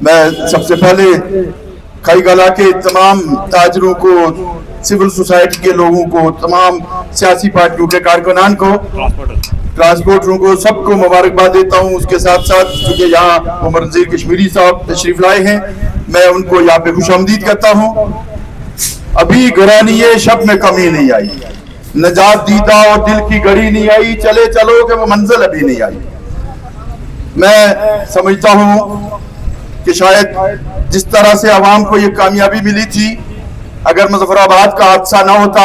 میں سب سے پہلے کھائی گلا کے تمام تاجروں کو، سول سوسائٹی کے لوگوں کو، تمام سیاسی پارٹیوں کے کارکنان کو، ٹرانسپورٹروں کو، سب کو مبارکباد دیتا ہوں۔ اس کے ساتھ ساتھ چونکہ یہاں عمر نذیر کشمیری صاحب تشریف لائے ہیں، میں ان کو یہاں پہ خوش آمدید کرتا ہوں۔ ابھی گرانی شب میں کمی نہیں آئی، نجات دیدہ اور دل کی گھڑی نہیں آئی، چلے چلو کہ وہ منزل ابھی نہیں آئی۔ میں سمجھتا ہوں کہ شاید جس طرح سے عوام کو یہ کامیابی ملی تھی، اگر مظفر آباد کا حادثہ نہ ہوتا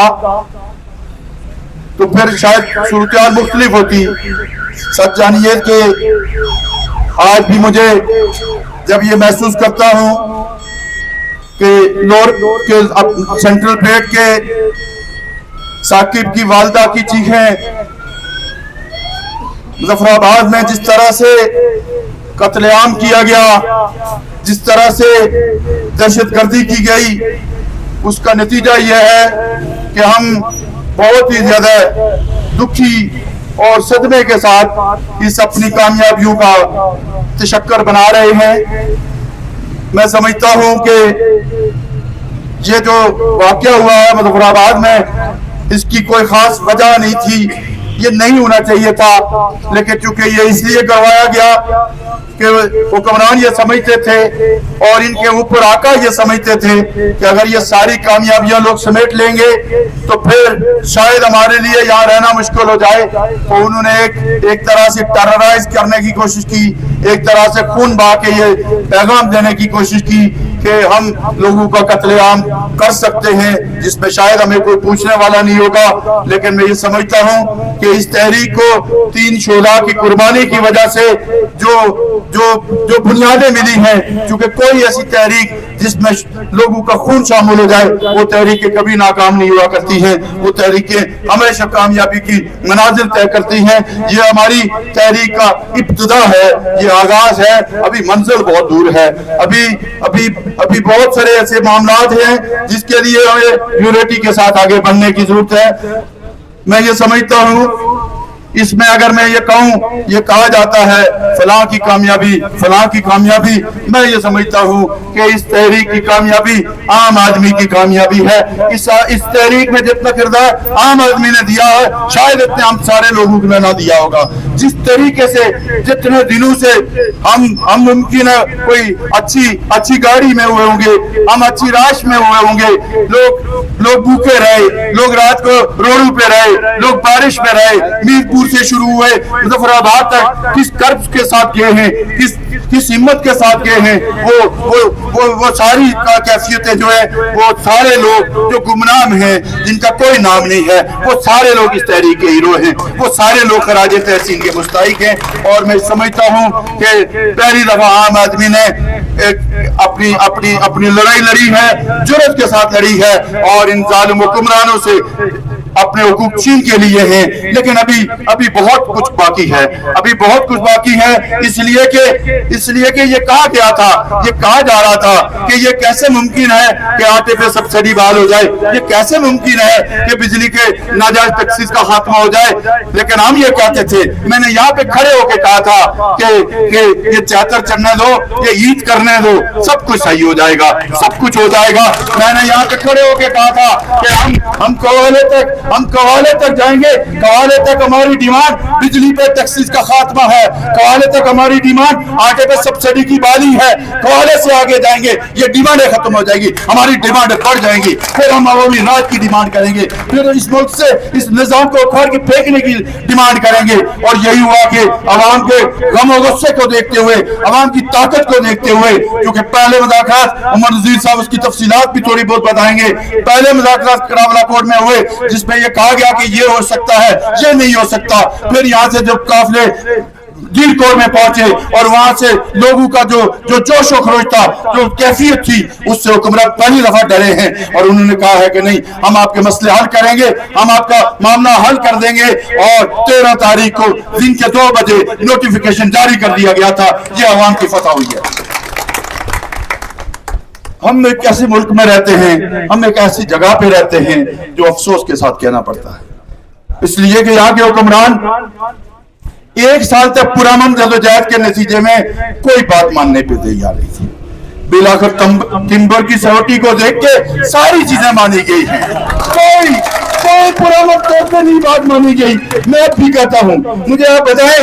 تو پھر شاید صورتحال مختلف ہوتی۔ سچ جانیے کہ آج بھی مجھے جب یہ محسوس کرتا ہوں کہ سینٹرل پلیٹ کے ثاقب کی والدہ کی چیخیں، مظفر آباد میں جس طرح سے قتل عام کیا گیا، جس طرح سے دہشت گردی کی گئی، اس کا نتیجہ یہ ہے کہ ہم بہت ہی زیادہ دکھی اور صدمے کے ساتھ اس اپنی کامیابیوں کا تشکر بنا رہے ہیں۔ میں سمجھتا ہوں کہ یہ جو واقعہ ہوا ہے مظفر آباد میں، اس کی کوئی خاص وجہ نہیں تھی، یہ نہیں ہونا چاہیے تھا، لیکن چونکہ یہ اس لیے کروایا گیا کہ حکمران یہ سمجھتے تھے اور ان کے اوپر آقا یہ سمجھتے تھے کہ اگر یہ ساری کامیابیاں لوگ سمیٹ لیں گے تو پھر شاید ہمارے لیے یہاں رہنا مشکل ہو جائے، تو انہوں نے ایک طرح سے ٹیررائز کرنے کی کوشش کی، ایک طرح سے خون بہا کے یہ پیغام دینے کی کوشش کی کہ ہم لوگوں کا قتل عام کر سکتے ہیں، جس میں شاید ہمیں کوئی پوچھنے والا نہیں ہوگا۔ لیکن میں یہ سمجھتا ہوں کہ اس تحریک کو 3 شہداء کی قربانی کی وجہ سے جو بنیادیں ملی ہیں، چونکہ کوئی ایسی تحریک جس میں لوگوں کا خون شامل ہو جائے وہ تحریکیں کبھی ناکام نہیں ہوا کرتی ہیں، وہ تحریکیں ہمیشہ کامیابی کی منازل طے کرتی ہیں۔ یہ ہماری تحریک کا ابتدا ہے، یہ آغاز ہے، ابھی منزل بہت دور ہے، ابھی بہت سارے ایسے معاملات ہیں جس کے لیے ہمیں یونٹی کے ساتھ آگے بڑھنے کی ضرورت ہے۔ میں یہ سمجھتا ہوں اس میں اگر میں یہ کہوں، یہ کہا جاتا ہے فلاں کی کامیابی، فلاں کی کامیابی، میں یہ سمجھتا ہوں کہ اس تحریک کی کامیابی عام آدمی کی کامیابی ہے۔ اس تحریک میں جتنا کردار عام آدمی نے دیا ہے شاید اتنے ہم سارے لوگوں نے نہ دیا ہوگا۔ جس طریقے سے جتنے دنوں سے ہم ممکن ہے کوئی اچھی گاڑی میں ہوئے ہوں گے، ہم اچھی راش میں ہوئے ہوں گے، لوگ بھوکے رہے، لوگ رات کو روڈوں پہ رہے، لوگ بارش میں رہے، میرپور سے شروع ہوئے مظفر آباد تک کس کرب کے ساتھ گئے ہیں، کس ہمت کے ساتھ گئے ہیں، وہ ساری کیفیتیں جو ہے، وہ سارے لوگ جو گمنام ہیں جن کا کوئی نام نہیں ہے، وہ سارے لوگ اس تحریک کے ہیرو ہیں، وہ سارے لوگ خراج تحسین کے مستحق ہیں۔ اور میں سمجھتا ہوں کہ پہلی دفعہ عام آدمی نے اپنی لڑائی لڑی ہے، جرأت کے ساتھ لڑی ہے اور ان ظالم حکمرانوں سے اپنے حقوق چھین کے لیے ہیں۔ لیکن ابھی بہت کچھ باقی ہے، ابھی بہت کچھ باقی ہے، اس لیے کہ یہ کہا گیا تھا، یہ کہا جا رہا تھا کہ یہ کیسے ممکن ہے کہ آٹے پہ سبسڈی بحال ہو جائے، یہ کیسے ممکن ہے کہ بجلی کے ناجائز ٹیکسز کا خاتمہ ہو جائے۔ لیکن ہم یہ کہتے تھے، میں نے یہاں پہ کھڑے ہو کے کہا تھا کہ یہ چادر چڑھنے دو، یہ عید کرنے دو، سب کچھ صحیح ہو جائے گا، سب کچھ ہو جائے گا۔ میں نے یہاں پہ کھڑے ہو کے کہا تھا کہ ہم قوالے تک جائیں گے، قوالے تک ہماری ڈیمانڈ بجلی پہ ٹیکسز کا خاتمہ ہے، قوالے تک ہماری ڈیمانڈ آٹے پہ سبسڈی کی بحالی ہے، قوالے سے آگے جائیں گے یہ ڈیمانڈیں ختم ہو جائیں گی، ہماری ڈیمانڈیں بڑھ جائیں گی، پھر ہم عوامی راج کی ڈیمانڈ کریں گے، پھر اس ملک سے اس نظام کو اکھاڑ کے پھینکنے کی ڈیمانڈ کریں گے۔ اور یہی ہوا کہ عوام کے غم و غصے کو دیکھتے ہوئے، عوام کی طاقت کو دیکھتے ہوئے، کیونکہ پہلے مذاکرات عمر نذیر صاحب اس کی تفصیلات بھی تھوڑی بہت بتائیں گے، پہلے مذاکرات کراولا کوٹ میں ہوئے جس میں یہ کہا گیا کہ یہ ہو سکتا ہے، یہ نہیں ہو سکتا۔ پھر یہاں سے جب قافلے گیر کوڑ میں پہنچے اور وہاں سے لوگوں کا جو جوش و خروش تھا، جو کیفیت تھی، اس سے حکمران پہلی دفعہ ڈرے ہیں اور انہوں نے کہا ہے کہ نہیں، ہم آپ کے مسئلے حل کریں گے، ہم آپ کا معاملہ حل کر دیں گے۔ اور 13 تاریخ کو دن کے 2 بجے نوٹیفیکیشن جاری کر دیا گیا تھا۔ یہ عوام کی فتح ہوئی ہے۔ ہم ایک ایسے ملک میں رہتے ہیں، ہم ایک ایسی جگہ پہ رہتے ہیں جو افسوس کے ساتھ کہنا پڑتا ہے، اس لیے کہ یہاں کے حکمران 1 سال تک پرامن جدوجہد کے نتیجے میں کوئی بات ماننے پہ تیار نہیں تھی۔ बिलाकर टिम्बर की सरोटी को देख के सारी चीजें मानी गई हैं, कोई पुराना तौर पे नहीं बात मानी गई। मैं अब भी कहता हूँ, मुझे आप बताएं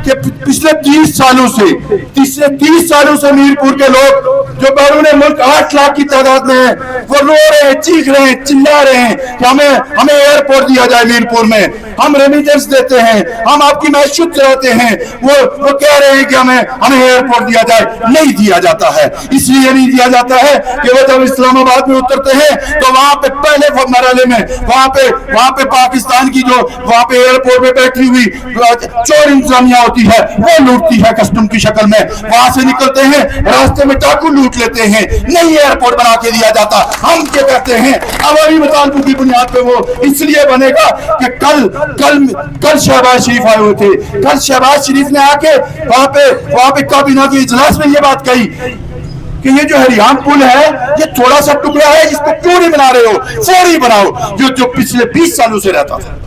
कि पिछले 30 सालों से मीरपुर के लोग जो बैरून मुल्क 8 लाख की तादाद में है, वो रो रहे हैं, चीख रहे हैं, चिल्ला रहे हैं कि हमें एयरपोर्ट दिया जाए मीरपुर में, हम रेमिटेंस देते हैं, हम आपकी मैशूत चलाते हैं। वो कह रहे हैं कि हमें एयरपोर्ट दिया जाए, नहीं दिया जाता है। इसलिए नहीं दिया जाता है कि वो जब इस्लामाबाद में उतरते हैं तो वहां पे पहले मरहले में वहां पे पाकिस्तान की जो वहां पे एयरपोर्ट पे बैठी हुई चोर इंतजामिया होती है, वो लूटती है कस्टम की शक्ल में, वहां से निकलते हैं, रास्ते में डाकू लूट लेते हैं, नहीं एयरपोर्ट बना के दिया जाता। हम क्या कहते हैं, हमारी मुतालबों की बुनियाद पे वो इसलिए बनेगा कि कल शहबाज शरीफ आए हुए थे, कल शहबाज शरीफ ने आके वहां पे काबीना के इजलास में ये बात कही कि ये जो हरियाण पुल है ये थोड़ा सा टुकड़ा है, इसको क्यों नहीं बना रहे हो, फौरी बनाओ, जो पिछले 20 सालों से रहता था।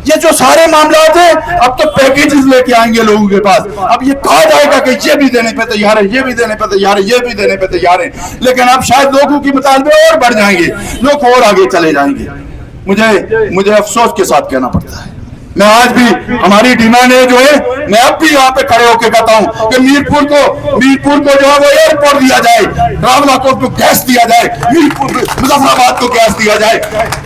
ये जो सारे मामला थे, अब तो पैकेजेस लेके आएंगे लोगों के पास। अब ये कहा जाएगा कि ये भी देने पे तैयार है, ये भी देने पे तैयार है, ये भी देने पे तैयार है, लेकिन अब शायद लोगों की मुतालबे और बढ़ जाएंगे, लोग और आगे चले जाएंगे। मुझे अफसोस के साथ कहना पड़ता है, मैं आज भी हमारी डिमांड है जो है, मैं अब भी यहाँ पे खड़े होकर कहता हूँ कि मीरपुर को जो है वो एयरपोर्ट दिया जाए, रावलाकोट को गैस दिया जाए, मुजफ्फराबाद को गैस दिया जाए,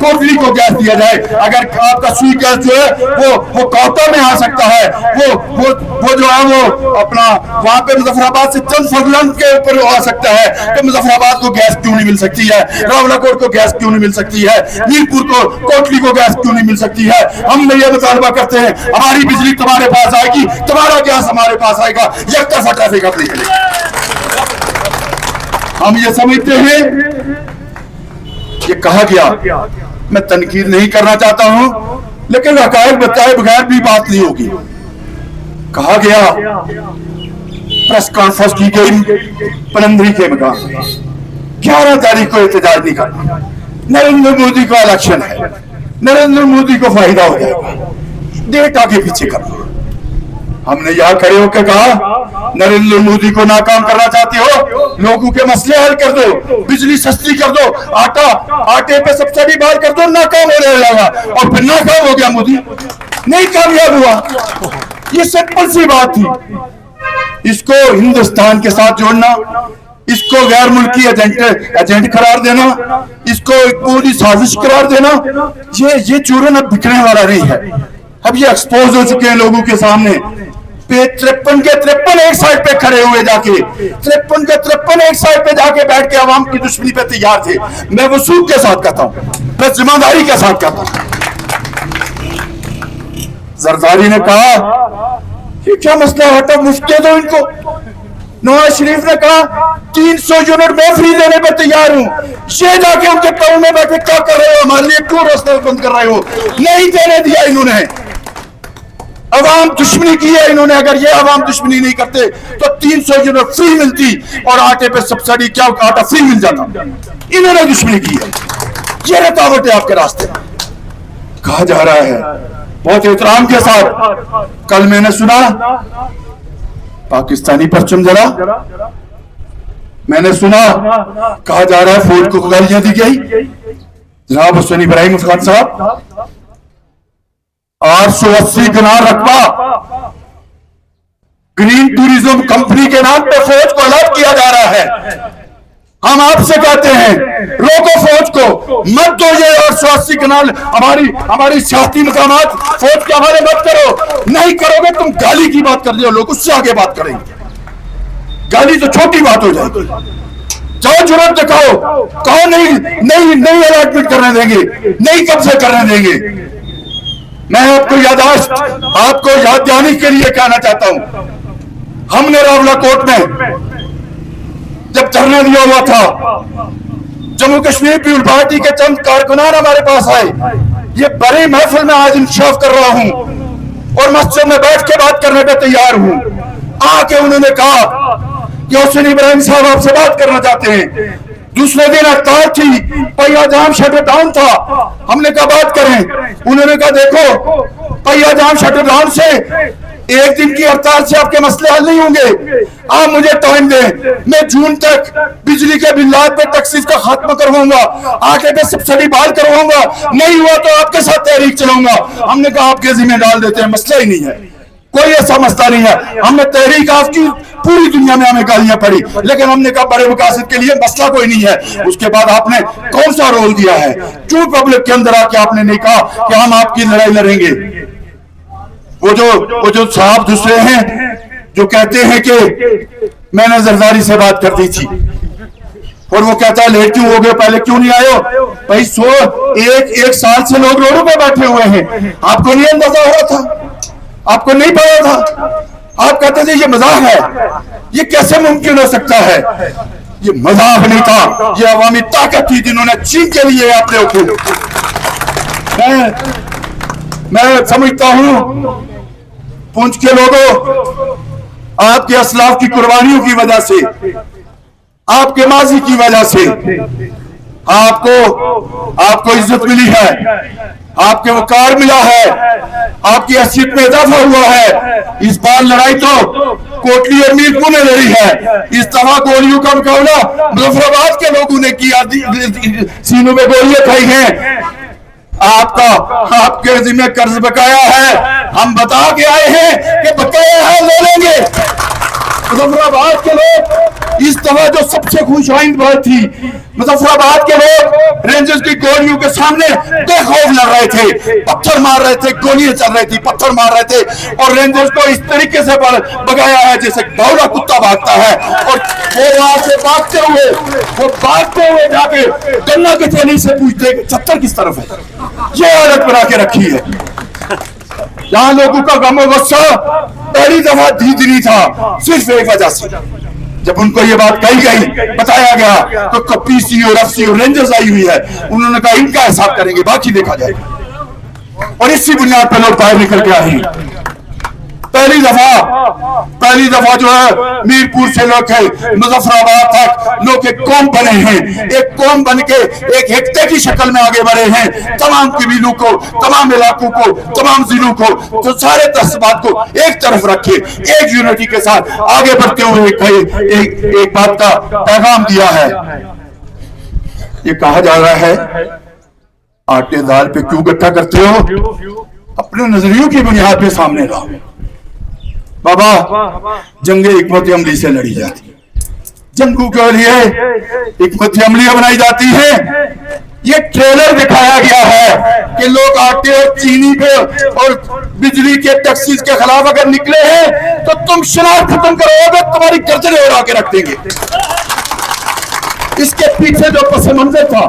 कोटली को गैस दिया जाए। अगर आपका सुई गैस जो है वो कोटा में आ सकता है, वो जो है वो अपना वहां पे मुजफ्फराबाद से चंद फजलन के ऊपर आ सकता है, तो मुजफ्फराबाद को गैस क्यों नहीं मिल सकती है, रावलाकोट को गैस क्यों नहीं मिल सकती है, मीरपुर को कोटली को गैस क्यों नहीं मिल सकती है। हम ये मुतालबा करते हैं, हमारी बिजली तुम्हारे पास आएगी, तुम्हारा गैस हमारे पास आएगा, एक तरफा ट्रैफिक अपनी चलेगी। हम ये समझते हैं, ये कहा गया, मैं तनकीद नहीं करना चाहता हूं, लेकिन हकायक बताए बगैर भी बात नहीं होगी। कहा गया, प्रेस कॉन्फ्रेंस की गई पलंदरी के मकान, 11 तारीख को एहतजाज नहीं करना, नरेंद्र मोदी का इलेक्शन है, नरेंद्र मोदी को फायदा हो जाएगा, डेट आगे पीछे कर दो। हमने यहां खड़े होकर कहा, नरेंद्र मोदी को नाकाम करना चाहते हो, लोगों के मसले हल कर दो, बिजली सस्ती कर दो, आटे पे सब्सिडी बहाल कर दो, नाकाम हो जाएगा। और फिर नाकाम हो गया मोदी, नहीं कामयाब हुआ। ये सिंपल सी बात थी। इसको हिंदुस्तान के साथ जोड़ना, इसको गैर मुल्की एजेंट करार देना, इसको एक पूरी साजिश करार देना, ये चूरन अब बिकने वाला नहीं है। अब ये एक्सपोज हो चुके हैं लोगों के सामने। 53 के 53 एक साइड पे खड़े हुए जाके, 53 के 53 एक साइड पे जाके बैठ के आवाम की दुश्मनी पे तैयार थे। मैं वसूख के साथ कहता हूं, मैं जिम्मेदारी के साथ कहता हूं। जरदारी ने कहा, ये क्या मसला हटा, मुफ्त दे दो इनको। नवाज शरीफ ने कहा 300 यूनिट मैं फ्री देने पर तैयार हूं। ये जाके उनके पाँव में बैठे क्या कर रहे हो, हमारे लिए क्यों रास्ते बंद कर रहे हो? नहीं देने दिया इन्होंने, अवाम दुश्मनी की है इन्होंने। अगर ये अवाम दुश्मनी नहीं करते तो 300 यूनिट फ्री मिलती और आटे पे सब्सिडी, क्या आटा फ्री मिल जाता। इन्होंने दुश्मनी की है, ये रुकावट है आपके रास्ते। कहा जा रहा है बहुत एहतराम के साथ, कल मैंने सुना पाकिस्तानी परचम जला, मैंने सुना कहा जा रहा है फौज को गालियां दी गई। जनाब हुसैन इब्राहिम खान साहब, 880 कनाल रकबा ग्रीन टूरिज्म कंपनी के नाम पे फौज को अलर्ट किया जा रहा है। हम आपसे कहते हैं रोको फौज को, मत दो ये 880 कनाल हमारी सियासी मकामात फौज के हवाले मत करो। नहीं करोगे तुम गाली की बात कर रहे हो, लोग उससे आगे बात करेंगे। गाली तो छोटी बात हो जाएगी, जाओ जुर्रत दिखाओ, कहो नहीं अलॉटमेंट करने देंगे, नहीं कब्जे करने देंगे। मैं आपको याद दिलाने के लिए कहना चाहता हूं, हमने रावलाकोट में जब धरना दिया हुआ था, जम्मू कश्मीर पीपल पार्टी के चंद कारकुनान हमारे पास आए। ये बड़ी महफिल में आज इंसाफ कर रहा हूं और मस्जिद में बैठ के बात करने पे तैयार हूं। आके उन्होंने कहा कि हुसैन इब्राहिम साहब आपसे बात करना चाहते हैं। दूसरे दिन हड़ताल थी, पहिया जाम शटर डाउन था, हमने कहा बात करें। उन्होंने कहा देखो पहिया जाम शटर डाउन से एक दिन की हड़ताल से आपके मसले हल नहीं होंगे। आप मुझे टाइम दें, मैं जून तक बिजली के बिल्लात पे टैक्सेस का खात्मा करवाऊंगा, आटे पे सब्सिडी बहाल करवाऊंगा, नहीं हुआ तो आपके साथ तहरीक चलाऊंगा। हमने कहा आपके जिम्मे डाल देते हैं, मसला ही नहीं है, कोई ऐसा मसला नहीं है। हमने तहरीक आपकी पूरी दुनिया में हमें गालियां पड़ी, लेकिन हमने कहा बड़े मकासद के लिए मसला कोई नहीं है। उसके बाद आपने कौन सा रोल दिया है? क्यों पब्लिक के अंदर आके आपने नहीं कहा कि हम आपकी लड़ाई लड़ेंगे? वो जो साहब दूसरे हैं जो कहते हैं कि मैंने जरदारी से बात कर दी थी, और वो कहता है लेट क्यों हो गए, पहले क्यों नहीं आए? भाई एक साल से लोग रोडों पे बैठे हुए हैं, आपको नहीं अंदाजा हो रहा था? आपको नहीं पता था? आप कहते थे ये मजाक है, ये कैसे मुमकिन हो सकता है? ये मजाक नहीं था, ये अवामी ताकत थी जिन्होंने चीन के लिए आपने उठे। मैं समझता हूं पुंछ के लोगों, आपके असलाफ की कुर्बानियों की वजह से, आपके माजी की वजह से आपको इज्जत मिली है, आपके वकार मिला है, आपकी हैसियत में इजाफा हुआ है। इस बार लड़ाई तो कोटली और मीरपुर ने लड़ी है, इस तरह गोलियों का मुकाबला मुजफ्फराबाद के लोगों ने किया, सीनों में गोलियां खाई हैं। आपके जिम्मे कर्ज बकाया है, हम बता के आए हैं कि बकाया है, ले लेंगे। मुजफ्फराबाद के लोग इस तरह जो सबसे खुशहाइंद बात थी, मुजफ्फराबाद के लोग रेंजर्स की गोलियों के सामने बेखौफ लड़ रहे थे, पत्थर मार रहे थे, गोलियां चल रही थी, पत्थर मार रहे थे, और रेंजर्स को इस तरीके से भगाया है जैसे भौरा कुत्ता भागता है। और वो वहां से भागते हुए जाके गन्ना के थैली से पूछते कि 76 किस तरफ है। ये हालत बना के रखी है। यहाँ लोगों का गम और गुस्सा पहली दफा धीधरी था, सिर्फ एक वजह से, जब उनको ये बात कही गई, बताया गया, तो कपीसी और एफसी और रेंजर्स आई हुई है, उन्होंने कहा इनका हिसाब करेंगे, बाकी देखा जाएगा। और इसी बुनियाद पर लोग बाहर निकल के आए। पहली दफा जो है मीरपुर से लोग मुजफ्फराबाद तक लोग एक कौम बने हैं, एक कौम बन के एक हिक्ते की शक्ल में आगे बढ़े हैं। तमाम कबीलों को, तमाम इलाकों को, तमाम जिलों को, तो सारे तस्बात को एक तरफ रखे, एक यूनिटी के साथ आगे बढ़ते हुए एक बात का पैगाम दिया है। ये कहा जा रहा है आटे दाल पे क्यों इकट्ठा करते हो, अपने नजरियों की बुनियाद पे सामने लाओ। बाबा, जंगे हिकमत अमली से लड़ी जाती है, जंगों के लिए हिकमत अमलियां बनाई जाती है। ये ट्रेलर दिखाया गया है कि लोग आटे और चीनी पे और बिजली के टैक्सेस के खिलाफ अगर निकले हैं तो तुम शनाख्त खत्म करोगे, तुम्हारी गर्दनें उड़ा के रख देंगे। इसके पीछे जो पस मंजर था,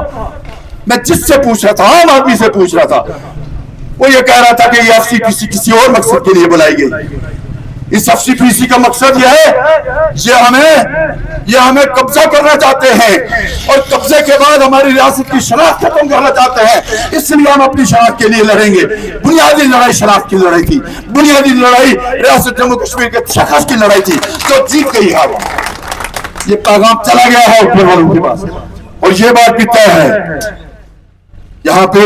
मैं जिससे पूछ रहा था, आम आदमी से पूछ रहा था, वो ये कह रहा था कि ये एफसीपीसी किसी और मकसद के लिए बुलाई गई। इस एफसीपीसी का मकसद यह है, ये हमें कब्जा करना चाहते हैं, और कब्जे के बाद हमारी रियासत की शनाख्त खत्म करना चाहते हैं। इसलिए हम अपनी शनाख्त के लिए लड़ेंगे। बुनियादी लड़ाई शनाख्त की लड़ाई थी, बुनियादी लड़ाई रियासत जम्मू कश्मीर के शख़्स की लड़ाई थी, जो जीत गई है। ये पैगाम चला गया है ऊपर वालों के पास, और ये बात भी तय है। यहाँ पे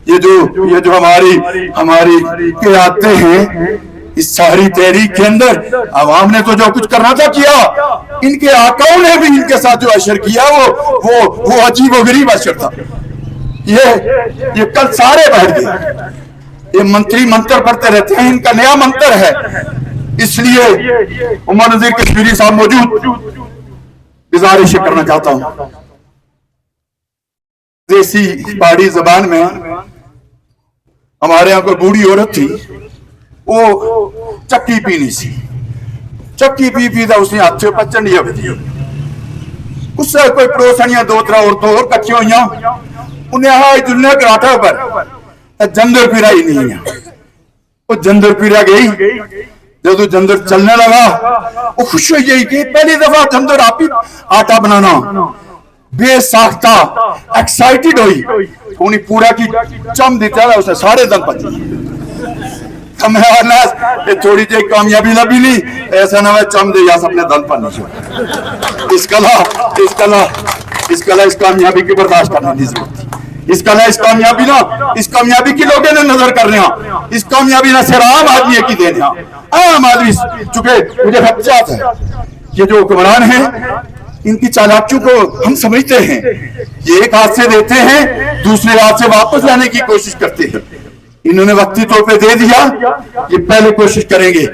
ये जो हमारी क़यादतें हैं, इस सारी तहरीक के अंदर अवाम ने तो जो कुछ करना था किया, इनके आकाओं ने भी इनके साथ जो अशर किया वो अजीब और गरीब अशर था। ये कल सारे बैठ गए, ये मंत्री मंत्र पढ़ते रहते हैं, इनका नया मंत्र है। इसलिए उमर नज़ीर कश्मीरी साहब मौजूद, गुजारिश करना चाहता हूं, देसी पहाड़ी जबान में हमारे यहाँ कोई बूढ़ी औरत थी, वो चक्की पीनी सी, चक्की पी था उसने हाथ से चंडिया पी, उससे कोई पड़ोसनियां दो त्रै औरतों और कच्ची हुई, उन्हें हाँ दुनिया कराटा पर जंदर पीरा ही नहीं है। वो जंदर पीरा गई, जब जंदर चलने लगा, वो खुश हो गई कि पहली दफा जंदर आप ही आटा बनाना, बेसाख्ता एक्साइटेड हुई, उन्हें पूरा की चम देता है, उसने सारे दम पची। थोड़ी जी कामयाबी लभी नहीं, ऐसा ना चम दे या अपने दल पर नहीं। इस कामयाबी की बर्दाश्त करने की जरूरत थी। اس کامیابی کی لوگوں نے نظر کر رہے ہیں، اس کامیابی نہ صرف عام آدمی کی دینے عام آدمی، چونکہ مجھے حقیقت ہے یہ جو حکمران ہیں ان کی چالاکیوں کو ہم سمجھتے ہیں، یہ ایک ہاتھ سے دیتے ہیں دوسرے ہاتھ سے واپس لانے کی کوشش کرتے ہیں۔ انہوں نے وقتی طور پہ دے دیا، یہ پہلے کوشش کریں گے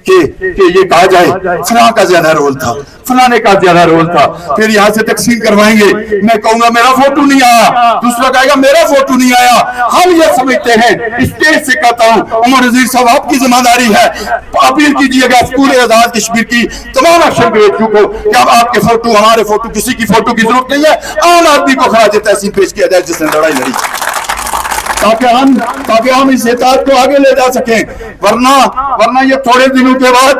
کہ یہ کہا جائے فلاں کا زیادہ رول تھا، فلانے کا زیادہ رول تھا، پھر یہاں سے تقسیم کروائیں گے، میں کہوں گا میرا فوٹو نہیں آیا، دوسرا کہے گا میرا فوٹو نہیں آیا۔ ہم یہ سمجھتے ہیں، اسٹیج سے کہتا ہوں عمر وزیر صاحب آپ کی ذمہ داری ہے، اپیل کیجئے گا اسکول آزاد کشمیر کی تمام ایکشن گریڈیوں کو کہ اب آپ کے فوٹو، ہمارے فوٹو، کسی کی فوٹو کی ضرورت نہیں ہے، عام آدمی کو خراج تحسین پیش کیا جائے جس نے لڑائی لڑی، تاکہ ہم اس اطاعت کو آگے لے جا سکیں۔ ورنہ یہ تھوڑے دنوں کے بعد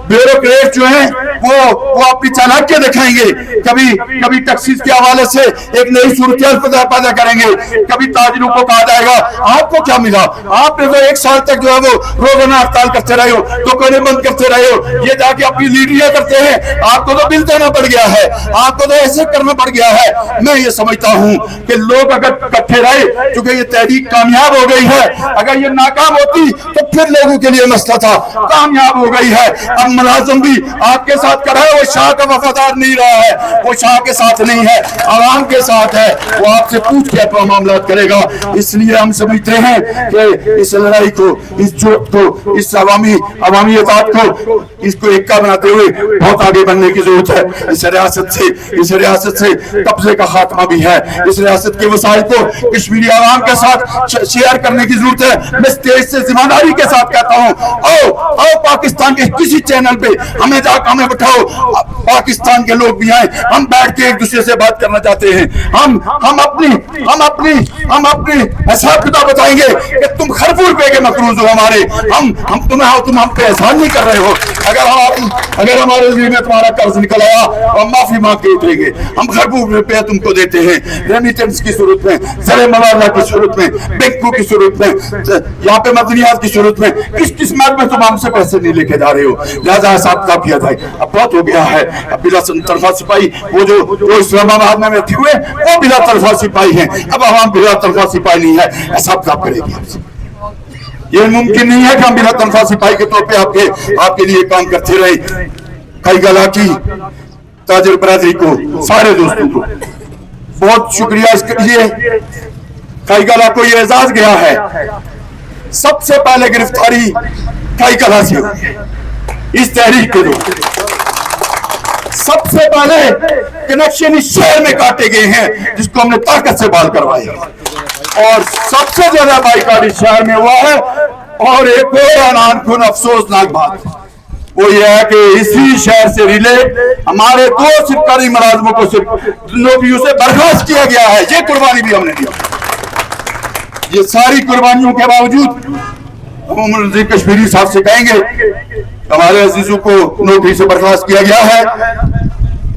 بیوروکریٹ جو ہیں وہ اپنی چالاکیاں دکھائیں گے، کبھی ٹیکسیز کے حوالے سے ایک نئی صورتحال پیدا کریں گے، کبھی تاجروں کو کہا جائے گا آپ کو کیا ملا، آپ نے تو ایک سال تک جو ہے وہ روزانہ ہڑتال کرتے رہے ہو، دکانیں بند کرتے رہے ہو، یہ جا کے اپنی لیڈریاں کرتے ہیں، آپ کو تو بل دینا پڑ گیا ہے، آپ کو تو ایسے کرنا پڑ گیا ہے۔ میں یہ سمجھتا ہوں کہ لوگ اگر اکٹھے رہے، چونکہ یہ تحریک کامیاب ہو گئی ہے، اگر یہ ناکام ہوتی تو پھر لوگوں کے لیے مسئلہ تھا، کامیاب ہو گئی ہے، اب ملازم بھی آپ کے ساتھ کر رہا ہے، وہ شاہ کا وفادار نہیں رہا ہے، وہ شاہ کے ساتھ نہیں ہے، عوام کے ساتھ ہے، وہ آپ سے پوچھ کے اپنا معاملات کرے گا۔ اس لیے ہم سمجھتے ہیں کہ اس لڑائی کو، اس جوت کو، اس عوامی اطاعت کو، اس کو ایکا بناتے ہوئے بہت آگے بڑھنے کی ضرورت ہے۔ اس ریاست سے قبضے کا خاتمہ بھی ہے، اس ریاست کے وسائل کو کشمیری عوام کے ساتھ شیئر کرنے کی ضرورت ہے۔ میں اسٹیج سے ذمہ داری کے ساتھ کہتا ہوں، آؤ پاکستان کے کسی چینل پہ ہمیں بٹھاؤ، پاکستان کے لوگ بھی آئیں، ہم بیٹھ کے ایک دوسرے سے بات کرنا چاہتے ہیں، ہم اپنی حساب کتاب بتائیں گے کہ تم خرفور پہ کے مقروض ہو ہمارے، تم ہم پہ احسان نہیں کر رہے ہو، اگر ہمارے ذمہ میں تمہارا قرض نکل آیا ہم معافی مانگ کے اتریں گے، ہم خرفور روپیہ تم کو دیتے ہیں، ریمیٹنس کی صورت میں، زر موازنہ کی صورت میں، بینکوں کی صورت میں، یہاں پہ مدنیات کی صورت میں، کس ماد میں تم ہم سے پیسے نہیں لے کے جا رہے ہو، لہذا حساب کتاب کیا جائے۔ اب بہت ہو گیا ہے، اب بلا طرفہ سپاہی وہ جو اسلام آباد میں بیٹھے ہوئے وہ بلا طرفہ سپاہی ہیں، اب عوام بلا طرفہ سپاہی نہیں ہے، حساب کتاب کرے گی آپ سے۔ یہ ممکن نہیں ہے کہ ہم بلا طرفہ سپاہی کے طور پہ آپ کے لیے کام کرتے رہے۔ کئی گلا کی تاجر برادری کو، سارے دوستوں کو بہت شکریہ اس کے لیے، کئی گلا کو یہ اعزاز گیا ہے، سب سے پہلے گرفتاری کئی گلا سے ہوئی ہے اس تحریک کے دور، سب سے پہلے کنیکشن اس شہر میں کاٹے گئے ہیں جس کو ہم نے طاقت سے بال کروائے، اور سب سے زیادہ بائیکاٹ اس شہر میں ہوا ہے۔ اور ایک اور انان افسوسناک بات وہ یہ ہے کہ اسی شہر سے ریلیٹ ہمارے 2 سرکاری ملازموں کو نوکریوں سے برخاست کیا گیا ہے، یہ قربانی بھی ہم نے دیا۔ یہ ساری قربانیوں کے باوجود ہم عمر وزیر کشمیری صاحب سے کہیں گے ہمارے عزیزوں کو نوکری سے برخاست کیا گیا ہے،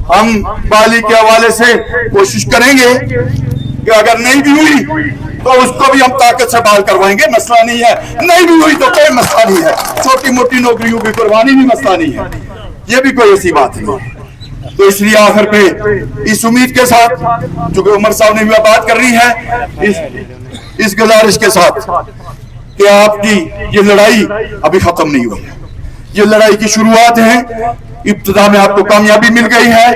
ہم بالی کے حوالے سے کوشش کریں گے کہ اگر نہیں بھی ہوئی تو اس کو بھی ہم طاقت سے بحال کروائیں گے، مسئلہ نہیں ہے، نہیں بھی ہوئی تو کوئی مسئلہ نہیں ہے، چھوٹی موٹی نوکریوں کی قربانی بھی مسئلہ نہیں ہے، یہ بھی کوئی ایسی بات نہیں۔ تو اس لیے آخر پہ اس امید کے ساتھ چونکہ عمر صاحب نے بھی بات کرنی ہے، اس گزارش کے ساتھ کہ آپ کی یہ لڑائی ابھی ختم نہیں ہوئی ہے، یہ لڑائی کی شروعات ہیں، ابتدا میں آپ کو کامیابی مل گئی ہے،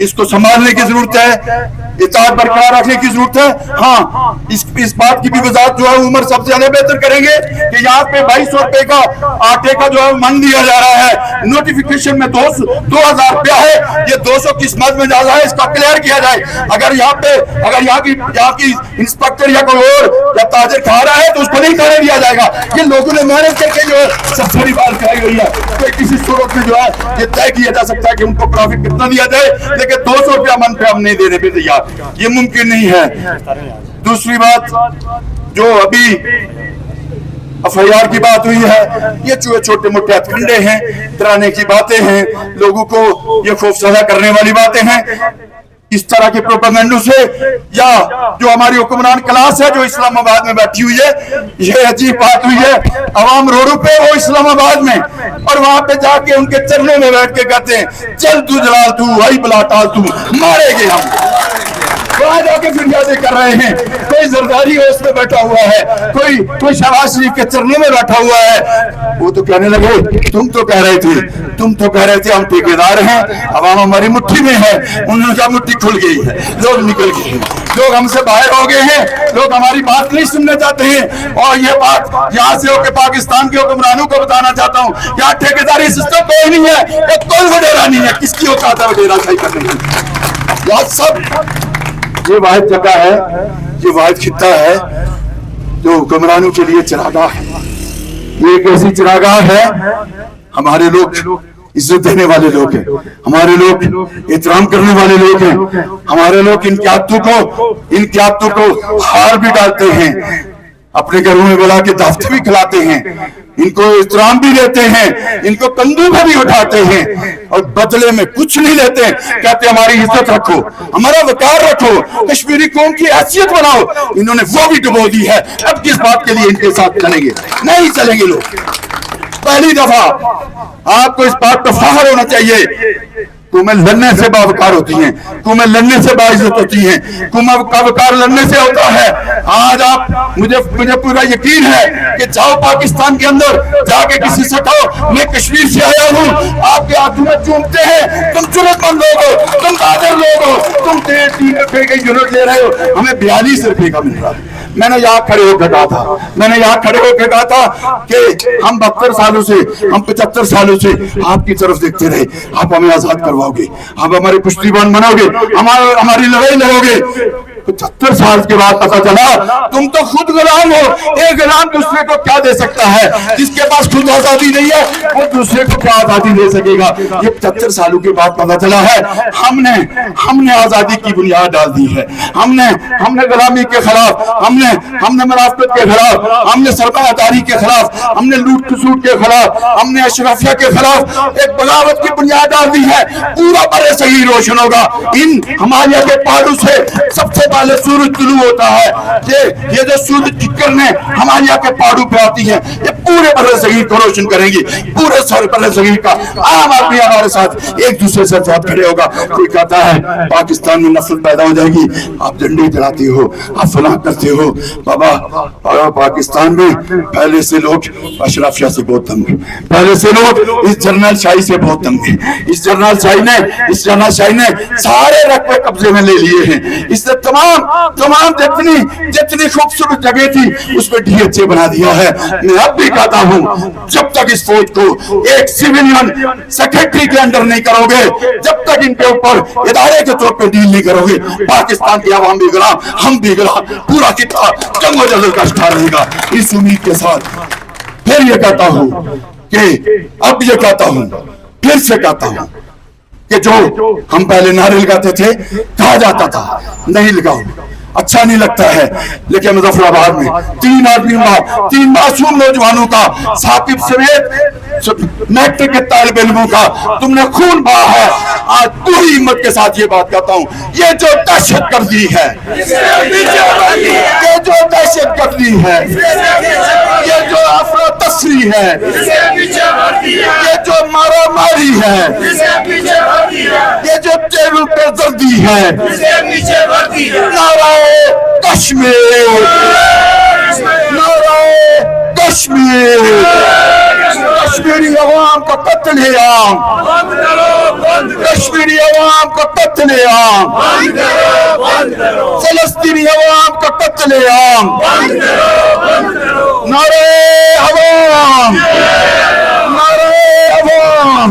اس کو سنبھالنے کی ضرورت ہے، اطاعت برقرار رکھنے کی ضرورت ہے۔ ہاں اس بات کی بھی وضاحت جو ہے عمر سب سے زیادہ بہتر کریں گے کہ یہاں پہ 2200 روپے کا آٹے کا جو ہے من دیا جا رہا ہے، نوٹیفیکیشن میں 2000 روپیہ ہے، یہ 200 کی سمجھ میں جا رہا ہے، اس کا کلیئر کیا جائے۔ اگر یہاں کی انسپیکٹر یا کوئی اور یا تاجر کھا رہا ہے تو اس کو نہیں کھانے دیا جائے گا، یہ لوگوں نے محنت کر کے جو ہے سب سے بڑی بات کرائی ہوئی ہے، تو کسی صورت میں جو ہے یہ طے کیا جا سکتا ہے کہ ان کو پروفٹ کتنا دیا جائے، لیکن 200 روپیہ من پہ ہم نہیں دینے پہ تیار، یہ ممکن نہیں ہے۔ دوسری بات جو ابھی FIR کی بات ہوئی ہے، یہ چھوٹے موٹے ہتھ کنڈے ہیں، ڈرانے کی باتیں ہیں، لوگوں کو یہ خوفزدہ کرنے والی باتیں ہیں، اس طرح کے پروپیگنڈوں سے، یا جو ہماری حکمران کلاس ہے جو اسلام آباد میں بیٹھی ہوئی ہے، یہ عجیب بات ہوئی ہے، عوام روڈوں پہ وہ اسلام آباد میں، اور وہاں پہ جا کے ان کے چرنوں میں بیٹھ کے کہتے ہیں چل تو جلال تو آئی بلا ٹال تو، مارے گے ہم، وہاں جا کے فریادیں کر رہے ہیں۔ कोई जरदारी हाउस में बैठा हुआ है, कोई शहबाज शरीफ के चरणों में बैठा हुआ है। वो तो कहने लगे तुम तो कह रहे थे हम ठेकेदार हैं, अवाम हमारी मुट्ठी में है। उन्होंने कहा मुट्ठी खुल गई है, लोग निकल गए हैं, लोग हमसे बाहर हो गए हैं, लोग हमारी बात नहीं सुनना चाहते हैं। और ये बात यहाँ से होकर पाकिस्तान के हुक्मरानों को बताना चाहता हूँ, यहाँ ठेकेदारी सिस्टम कोई नहीं है, कोई वडेरा नहीं है, किसकी औकात है वडेरा सही करने की। यहाँ सब ये वाहिद जगह है, ये वाहिद खित्ता है जो हुक्मरानों के लिए चिरागाह है। ये एक ऐसी चिरागाह है, हमारे लोग इज्जत देने वाले लोग हैं, हमारे लोग एहतराम करने वाले लोग हैं, हमारे लोग इन क्यादतों को हार भी डालते हैं, अपने घरों में बुला के दावतें भी खिलाते हैं, इनको एहतराम भी देते हैं, इनको कंधों पर भी उठाते हैं और बदले में कुछ नहीं लेते। कहते हमारी इज्जत रखो, हमारा वकार रखो, कश्मीरी कौम की हैसियत बनाओ। इन्होंने वो भी डुबो दी है। अब किस बात के लिए इनके साथ चलेंगे? नहीं चलेंगे लोग। पहली दफा आपको इस बात पर फख्र होना चाहिए, कौमें लड़ने से बावकार होती हैं, कौमें लड़ने से बाइज्जत होती हैं, कौमें का वकार लड़ने से होता है। आज आप मुझे पूरा यकीन है कि जाओ पाकिस्तान के अंदर जाके किसी से कहो मैं कश्मीर से आया हूँ, आपके हाथों में चूमते हैं, तुम जरूरतमंद लोग हो, तुम बहादुर लोग हो, तुम 3 रुपए की यूनिट ले रहे हो, हमें 42 रुपए का मिल रहा है। मैंने यहाँ खड़े होकर कहा था कि हम 72 सालों से, हम 75 सालों से आपकी तरफ देखते रहे, आप हमें आजाद करवाओगे, आप हमारे पुश्तैबान बनाओगे, हमारी लड़ाई लड़ोगे। 75 साल के बाद पता चला तुम तो खुद गुलाम हो। एक गुलाम दूसरे को क्या दे सकता है? जिसके पास खुद आजादी नहीं है वो दूसरे को क्या आजादी दे सकेगा? ये 75 सालों के बाद पता चला है। हमने आजादी की बुनियाद डाल दी है। हमने गुलामी के खिलाफ, हमने मुनाफिकत के खिलाफ, हमने सरमायादारी के खिलाफ, हमने लूट खसूट के खिलाफ, हमने अशराफिया के खिलाफ एक बगावत की बुनियाद डाल दी है। पूरा बड़े सही रोशन होगा। इन हमारे के पहाड़ों से सबसे पहले सूरज तुलू होता है। ये जो सूरज की किरणें हमारे यहाँ के पहाड़ों पे आती हैं, ये पूरे बड़े सगीर को रोशन करेंगी। पूरे बड़े सगीर का आम आदमी हमारे साथ एक दूसरे से साथ खड़े होगा। कोई कहता है पाकिस्तान में नफरत पैदा हो जाएगी, आप झंडे जलाते हो, आप फलां करते हो। बाबा पाकिस्तान में पहले से लोग अशराफिया से बहुत तंग हैं, पहले से लोग इस जर्नल शाही से बहुत तंग हैं। इस जर्नल शाही ने सारे रकबे कब्जे में ले लिए हैं। इसने तमाम जितनी खूबसूरत जगह थी उसमें DHA बना दिया है। मैं अब भी कहता हूं, जब तक इस फौज को एक सिविलियन सेक्रेटरी के अंडर नहीं करोगे, जब तक इनके ऊपर इदारे के तौर पर डील नहीं करोगे, पाकिस्तान की आवाम भी गुलाम, हम भी गुलाम, पूरा कितना जंगो जलल का शिकार रहेगा। इस उम्मीद के साथ फिर ये कहता हूं कि फिर से कहता हूं कि जो हम पहले नारे लगाते थे, कहा जाता था नहीं लगाओ, अच्छा नहीं लगता है, लेकिन मुजफ्फराबाद में 3 मासूम नौजवानों का, साकिब समेत मैट्रिक के तालिब इल्मों का तुमने खून बहा है। आज पूरी हिम्मत के साथ ये बात कहता हूँ, ये जो दहशतगर्दी है, ये जो दहशतगर्दी है, ये जो अफरा तफरी है, ये जो मारा मारी है, ये जो तेरू पे जर्दी है, नाराए कश्मीर, नाराए कश्मीर, कश्मीरी अवाम का कत्लेआम, कश्मीरी अवाम का कत्लेआम, फलस्तीनी अवाम का कत्लेआम, नारे अवाम, नारे अवाम।